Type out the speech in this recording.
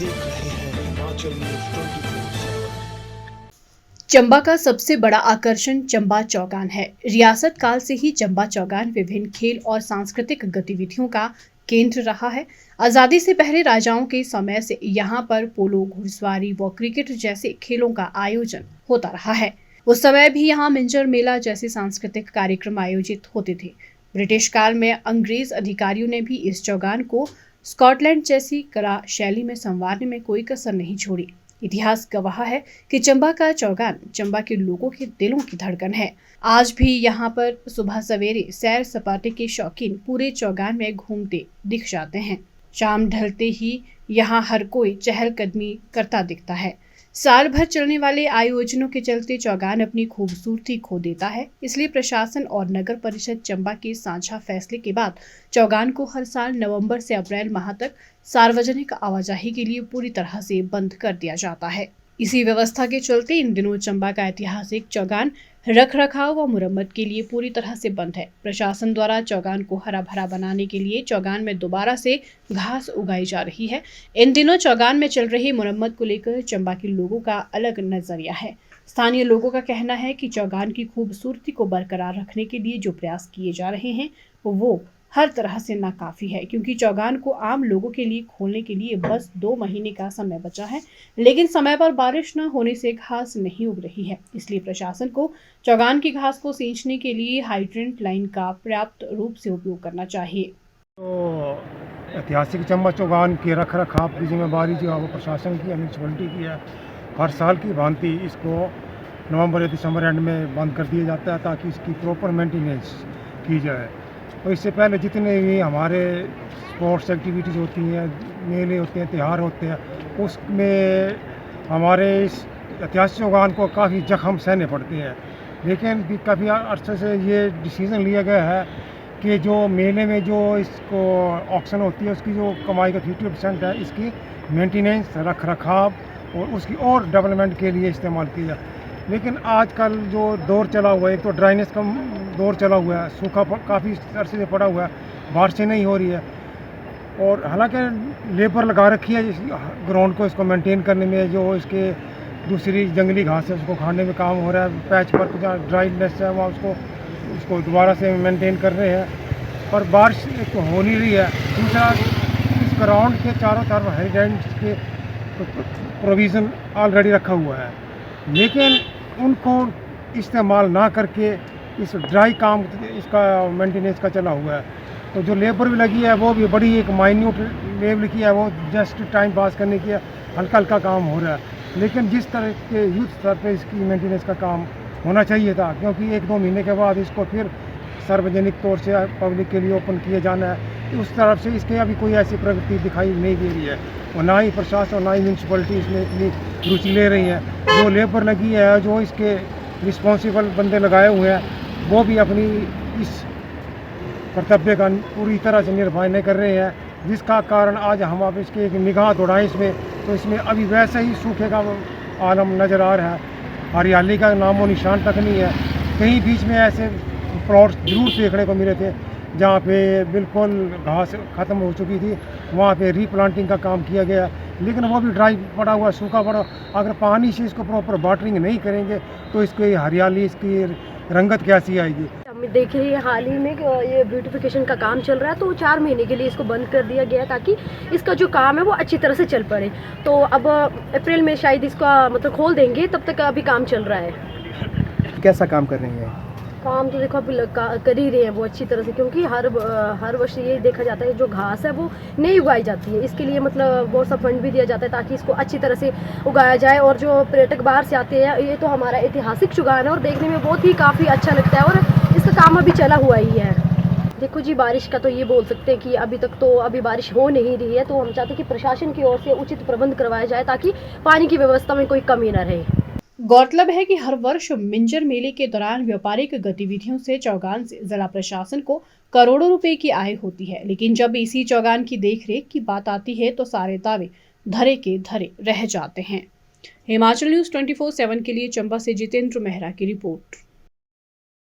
देख रहे हैं हिमाचल न्यूज 24/7। चंबा का सबसे बड़ा आकर्षण चंबा चौगान है। रियासत काल से ही चंबा चौगान विभिन्न खेल और सांस्कृतिक गतिविधियों का केंद्र रहा है। आजादी से पहले राजाओं के समय से यहाँ पर पोलो, घुड़सवारी व क्रिकेट जैसे खेलों का आयोजन होता रहा है। उस समय भी यहाँ मिंजर मेला जैसे सांस्कृतिक कार्यक्रम आयोजित होते थे। ब्रिटिश काल में अंग्रेज अधिकारियों ने भी इस चौगान को स्कॉटलैंड जैसी कला शैली में संवारने में कोई कसर नहीं छोड़ी। इतिहास गवाह है कि चंबा का चौगान चंबा के लोगों के दिलों की धड़कन है। आज भी यहाँ पर सुबह सवेरे सैर सपाटे के शौकीन पूरे चौगान में घूमते दिख जाते हैं। शाम ढलते ही यहाँ हर कोई चहलकदमी करता दिखता है। साल भर चलने वाले आयोजनों के चलते चौगान अपनी खूबसूरती खो देता है। इसलिए प्रशासन और नगर परिषद चंबा के साझा फैसले के बाद चौगान को हर साल नवंबर से अप्रैल माह तक सार्वजनिक आवाजाही के लिए पूरी तरह से बंद कर दिया जाता है। इसी व्यवस्था के चलते इन दिनों चंबा का ऐतिहासिक चौगान रख रखाव व मुरम्मत के लिए पूरी तरह से बंद है। प्रशासन द्वारा चौगान को हरा भरा बनाने के लिए चौगान में दोबारा से घास उगाई जा रही है। इन दिनों चौगान में चल रही मुरम्मत को लेकर चंबा के लोगों का अलग नजरिया है। स्थानीय लोगों का कहना है कि चौगान की खूबसूरती को बरकरार रखने के लिए जो प्रयास किए जा रहे हैं वो हर तरह से नाकाफी है, क्योंकि चौगान को आम लोगों के लिए खोलने के लिए बस 2 महीने का समय बचा है, लेकिन समय पर बारिश न होने से घास नहीं उग रही है। इसलिए प्रशासन को चौगान की घास को सींचने के लिए हाइड्रेंट लाइन का पर्याप्त रूप से उपयोग करना चाहिए। तो ऐतिहासिक चंबा चौगान के रख रखाव की जिम्मेदारी जो है वो प्रशासन की, म्यूनसिपलिटी की है। हर साल की भांति इसको नवंबर या दिसंबर एंड में बंद कर दिया जाता है ताकि इसकी प्रॉपर मेंटेनेंस की जाए। और इससे पहले जितने भी हमारे स्पोर्ट्स एक्टिविटीज़ होती हैं, मेले होते हैं, त्यौहार होते हैं, उसमें हमारे इस ऐतिहासिक चौगान को काफ़ी जख्म सहने पड़ते हैं। लेकिन भी काफ़ी अर्से से ये डिसीज़न लिया गया है कि जो मेले में जो इसको ऑक्शन होती है उसकी जो कमाई का 50% है इसकी मेंटेनेंस, रख रखाव और उसकी और डेवलपमेंट के लिए इस्तेमाल किया जाए। लेकिन आजकल जो दौर चला हुआ है, एक तो ड्राइनेस का दौर चला हुआ है, सूखा काफ़ी अरसे से पड़ा हुआ है, बारिशें नहीं हो रही है। और हालांकि लेबर लगा रखी है ग्राउंड को इसको मेंटेन करने में, जो इसके दूसरी जंगली घास है उसको खाने में काम हो रहा है। पैच पर जहाँ ड्राइनेस है वहाँ उसको दोबारा से मेंटेन कर रहे हैं, पर बारिश एक तो हो नहीं रही है। दूसरा, इस ग्राउंड के चारों तरफ हेरिटेज के प्रोविज़न ऑलरेडी रखा हुआ है, लेकिन उनको इस्तेमाल ना करके इस ड्राई काम इसका मेंटेनेंस का चला हुआ है। तो जो लेबर भी लगी है वो भी बड़ी एक माइन्यूट लेवल की है, वो जस्ट टाइम पास करने की है, हल्का हल्का काम हो रहा है। लेकिन जिस तरह के यूथ स्तर पर इसकी मेंटेनेंस का काम होना चाहिए था, क्योंकि 1-2 महीने के बाद इसको फिर सार्वजनिक तौर से पब्लिक के लिए ओपन किया जाना है, उस तरफ से इसके अभी कोई ऐसी प्रगति दिखाई नहीं दे रही है। और ना ही प्रशासन और ना ही म्यूनसिपलिटी इसमें इतनी रुचि ले रही है। जो लेबर लगी है, जो इसके रिस्पॉन्सिबल बंदे लगाए हुए हैं, वो भी अपनी इस कर्तव्य का पूरी तरह से निर्वाह नहीं कर रहे हैं, जिसका कारण आज हम आप इसके एक निगाह दौड़ाएँ इसमें, तो इसमें अभी वैसे ही सूखे का आलम नज़र आ रहा है। हरियाली का नामो निशान तक नहीं है। कहीं बीच में ऐसे प्लॉट्स जरूर देखने को मिले थे जहाँ पे बिल्कुल घास ख़त्म हो चुकी थी, वहाँ पे रीप्लांटिंग का काम किया गया, लेकिन वो भी ड्राई पड़ा हुआ, सूखा पड़ा। अगर पानी से इसको प्रॉपर वाटरिंग नहीं करेंगे तो इसकी हरियाली, इसकी रंगत कैसी आएगी। देखिए हाल ही में ये ब्यूटिफिकेशन का काम चल रहा है, तो 4 महीने के लिए इसको बंद कर दिया गया ताकि इसका जो काम है वो अच्छी तरह से चल पड़े। तो अब अप्रैल में शायद इसका मतलब खोल देंगे, तब तक अभी काम चल रहा है। कैसा काम कर रही हैं? काम तो देखो अभी कर ही रहे हैं वो अच्छी तरह से, क्योंकि हर वर्ष ये देखा जाता है जो घास है वो नहीं उगाई जाती है। इसके लिए मतलब बहुत सा फंड भी दिया जाता है ताकि इसको अच्छी तरह से उगाया जाए। और जो पर्यटक बाहर से आते हैं, ये तो हमारा ऐतिहासिक चौगान है और देखने में बहुत ही काफ़ी अच्छा लगता है, और इसका काम अभी चला हुआ ही है। देखो जी, बारिश का तो ये बोल सकते हैं कि अभी बारिश हो नहीं रही है, तो हम चाहते हैं कि प्रशासन की ओर से उचित प्रबंध करवाया जाए ताकि पानी की व्यवस्था में कोई कमी न रहे। गौरतलब है कि हर वर्ष मिंजर मेले के दौरान व्यापारिक गतिविधियों से चौगान से जिला प्रशासन को करोड़ों रुपए की आय होती है, लेकिन जब इसी चौगान की देखरेख की बात आती है तो सारे दावे धरे के धरे रह जाते हैं। हिमाचल न्यूज 24/7 के लिए चंबा से जितेंद्र मेहरा की रिपोर्ट।